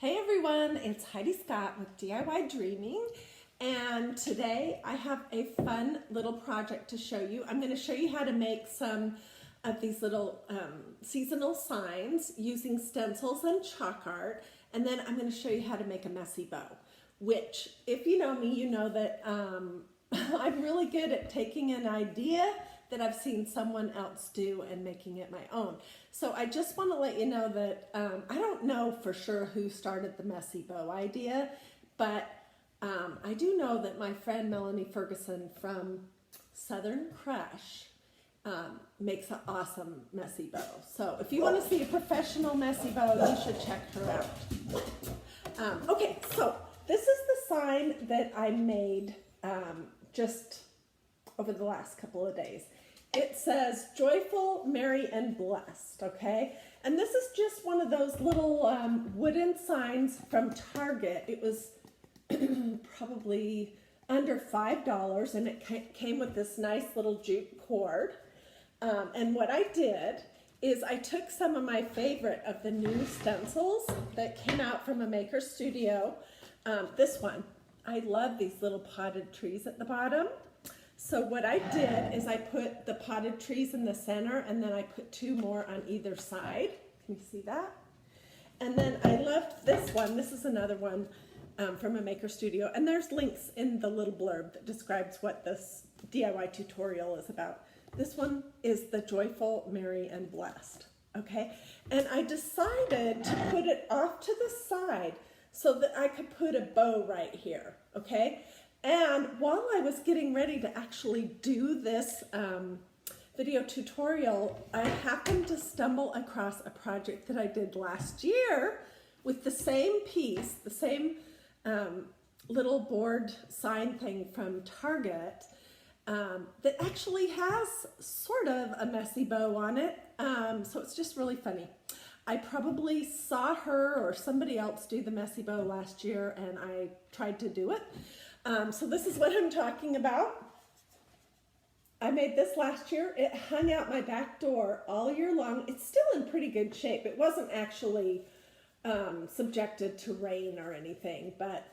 Hey everyone, it's Hiedi Scott with DIY Dreaming, and today I have a fun little project to show you. I'm going to show you how to make some of these little seasonal signs using stencils and chalk art, and then I'm going to show you how to make a messy bow, which, if you know me, you know that I'm really good at taking an idea that I've seen someone else do and making it my own. So I just want to let you know that I don't know for sure who started the messy bow idea, but I do know that my friend Melanie Ferguson from Southern Crush makes an awesome messy bow. So if you want to see a professional messy bow, you should check her out. Okay, so this is the sign that I made just over the last couple of days. It says joyful, merry, and blessed, okay? And this is just one of those little wooden signs from Target. It was probably under $5, and it came with this nice little jute cord. And what I did is I took some of my favorite of the new stencils that came out from a maker studio. This one, I love these little potted trees at the bottom. So what I did is I put the potted trees in the center, and then I put two more on either side. Can you see that? And then I loved this one. This is another one from a maker studio. And there's links in the little blurb that describes what this DIY tutorial is about. This one is the joyful, merry, and blessed. Okay? And I decided to put it off to the side so that I could put a bow right here. Okay? And while I was getting ready to actually do this video tutorial, I happened to stumble across a project that I did last year with the same piece, the same little board sign thing from Target that actually has sort of a messy bow on it. So it's just really funny. I probably saw her or somebody else do the messy bow last year, and I tried to do it. So this is what I'm talking about. I made this last year. It hung out my back door all year long. It's still in pretty good shape. It wasn't actually subjected to rain or anything, but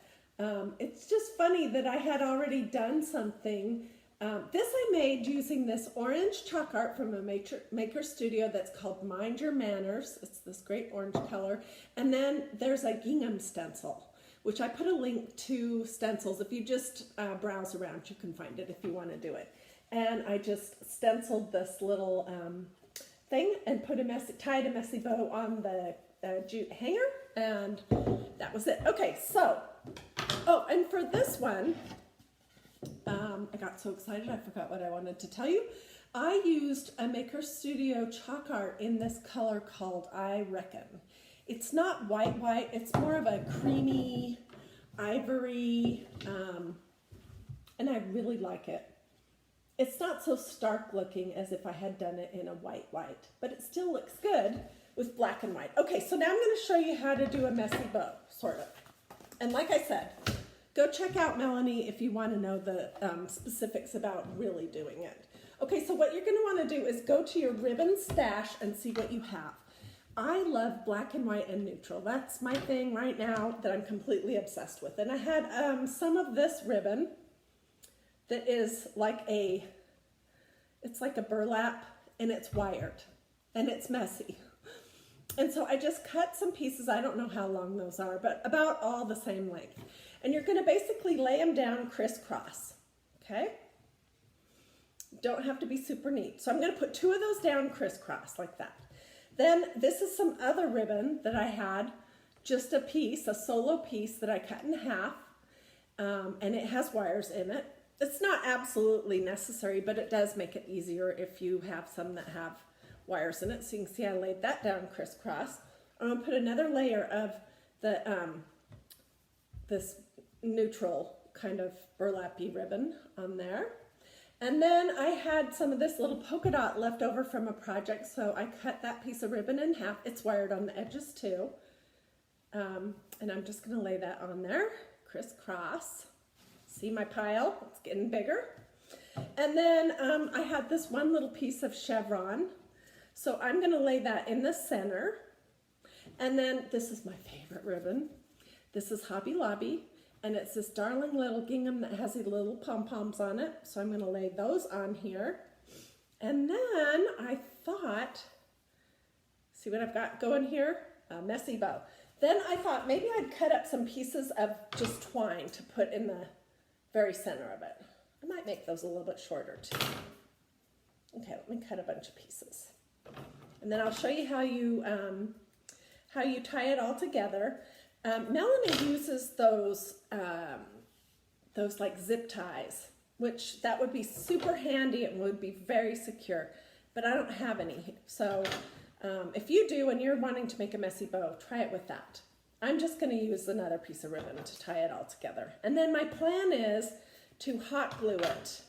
it's just funny that I had already done something. This I made using this orange chalk art from a maker studio that's called Mind Your Manners. It's this great orange color. And then there's a gingham stencil, which I put a link to stencils. If you just browse around, you can find it if you want to do it. And I just stenciled this little thing and tied a messy bow on the jute hanger, and that was it. Okay, so, oh, and for this one, I got so excited I forgot what I wanted to tell you. I used a Maker Studio chalk art in this color called I Reckon. It's not white, it's more of a creamy ivory, and I really like it. It's not so stark looking as if I had done it in a white, but it still looks good with black and white. Okay, so now I'm going to show you how to do a messy bow, sort of. And like I said, go check out Melanie if you want to know the specifics about really doing it. Okay, so what you're going to want to do is go to your ribbon stash and see what you have. I love black and white and neutral. That's my thing right now that I'm completely obsessed with. And I had some of this ribbon that is like it's like a burlap, and it's wired, and it's messy. And so I just cut some pieces. I don't know how long those are, but about all the same length. And you're going to basically lay them down crisscross, okay? Don't have to be super neat. So I'm going to put two of those down crisscross like that. Then this is some other ribbon that I had, just a piece, a solo piece that I cut in half, and it has wires in it. It's not absolutely necessary, but it does make it easier if you have some that have wires in it. So you can see I laid that down crisscross. I'm going to put another layer of the this neutral kind of burlappy ribbon on there. And then I had some of this little polka dot left over from a project, so I cut that piece of ribbon in half. It's wired on the edges too. And I'm just going to lay that on there, crisscross. See my pile? It's getting bigger. And then I had this one little piece of chevron, so I'm going to lay that in the center. And then this is my favorite ribbon. This is Hobby Lobby, and it's this darling little gingham that has these little pom-poms on it. So I'm gonna lay those on here. And then I thought, see what I've got going here? A messy bow. Then I thought maybe I'd cut up some pieces of just twine to put in the very center of it. I might make those a little bit shorter too. Okay, let me cut a bunch of pieces. And then I'll show you how you tie it all together. Melanie uses those like zip ties, which that would be super handy and would be very secure, but I don't have any. So if you do and you're wanting to make a messy bow, try it with that. I'm just going to use another piece of ribbon to tie it all together. And then my plan is to hot glue it.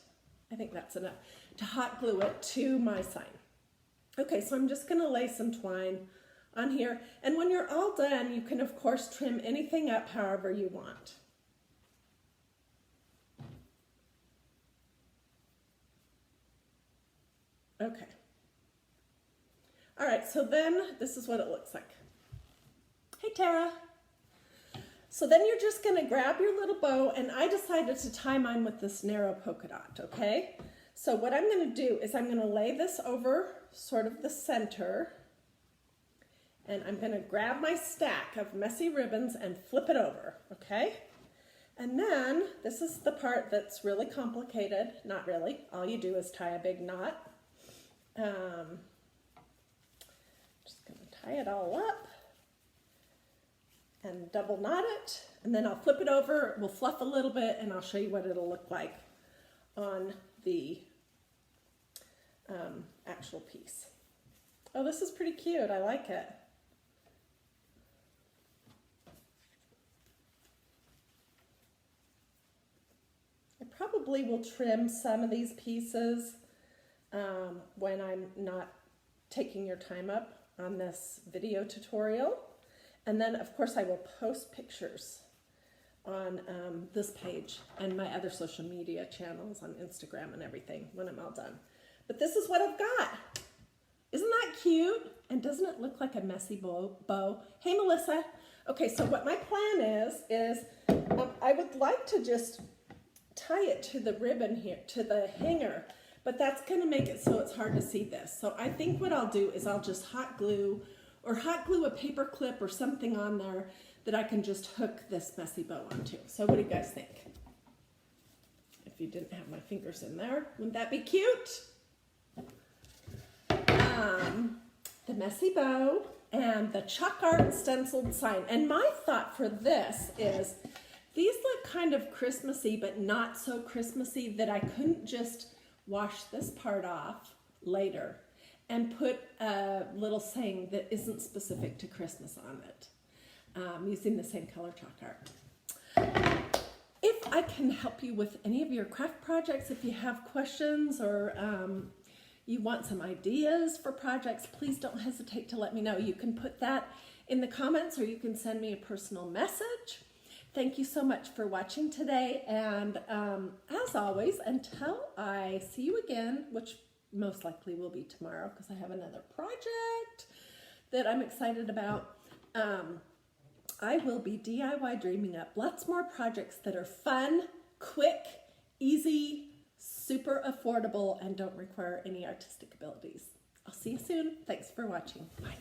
I think that's enough. To hot glue it to my sign. Okay, so I'm just going to lay some twine on here. And when you're all done, you can of course trim anything up however you want. Okay. All right, so then this is what it looks like. Hey, Tara. So then you're just gonna grab your little bow, and I decided to tie mine with this narrow polka dot, okay? So what I'm gonna do is I'm gonna lay this over sort of the center, and I'm gonna grab my stack of messy ribbons and flip it over, okay? And then this is the part that's really complicated. Not really, all you do is tie a big knot. Just gonna tie it all up and double knot it, and then I'll flip it over, we'll fluff a little bit, and I'll show you what it'll look like on the actual piece. Oh, this is pretty cute, I like it. I probably will trim some of these pieces when I'm not taking your time up on this video tutorial. And then, of course, I will post pictures on this page and my other social media channels on Instagram and everything when I'm all done. But this is what I've got. Isn't that cute? And doesn't it look like a messy bow? Hey, Melissa. Okay, so what my plan is I would like to just tie it to the ribbon here, to the hanger, but that's going to make it so it's hard to see this. So I think what I'll do is I'll just hot glue a paper clip or something on there that I can just hook this messy bow onto. So what do you guys think? If you didn't have my fingers in there, wouldn't that be cute? The messy bow and the chalk art stenciled sign. And my thought for this is these look kind of Christmassy, but not so Christmassy that I couldn't just wash this part off later and put a little saying that isn't specific to Christmas on it, using the same color chalk art. If I can help you with any of your craft projects, if you have questions or you want some ideas for projects, please don't hesitate to let me know. You can put that in the comments or you can send me a personal message. Thank you so much for watching today, and as always, until I see you again, which most likely will be tomorrow because I have another project that I'm excited about, I will be DIY dreaming up lots more projects that are fun, quick, easy, super affordable, and don't require any artistic abilities. I'll see you soon. Thanks for watching. Bye.